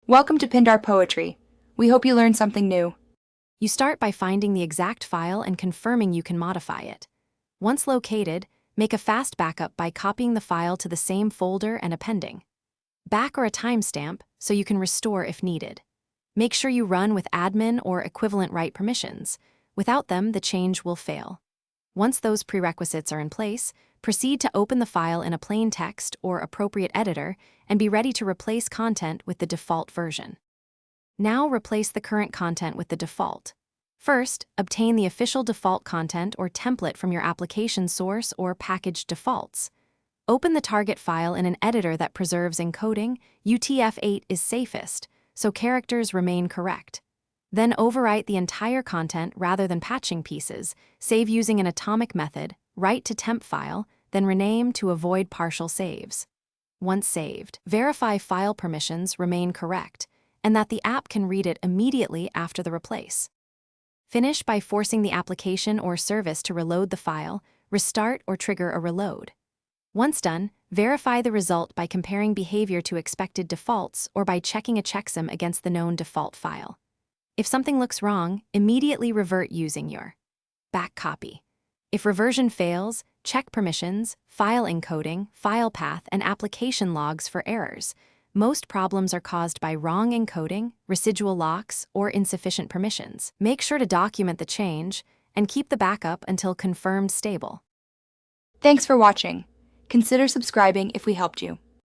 Welcome to Pindar Poetry. We hope you learned something new. You start by finding the exact file and confirming you can modify it. Once located, make a fast backup by copying the file to the same folder and appending. Back or a timestamp so you can restore if needed. Make sure you run with admin or equivalent write permissions. Without them, the change will fail. Once those prerequisites are in place, proceed to open the file in a plain text or appropriate editor and be ready to replace content with the default version. Now replace the current content with the default. First, obtain the official default content or template from your application source or package defaults. Open the target file in an editor that preserves encoding. UTF-8 is safest, so characters remain correct. Then overwrite the entire content rather than patching pieces. Save using an atomic method, write to temp file, then rename to avoid partial saves. Once saved, verify file permissions remain correct and that the app can read it immediately after the replace. Finish by forcing the application or service to reload the file, restart or trigger a reload. Once done, verify the result by comparing behavior to expected defaults or by checking a checksum against the known default file. If something looks wrong, immediately revert using your back copy. If reversion fails, check permissions, file encoding, file path, and application logs for errors. Most problems are caused by wrong encoding, residual locks, or insufficient permissions. Make sure to document the change and keep the backup until confirmed stable. Thanks for watching. Consider subscribing if we helped you.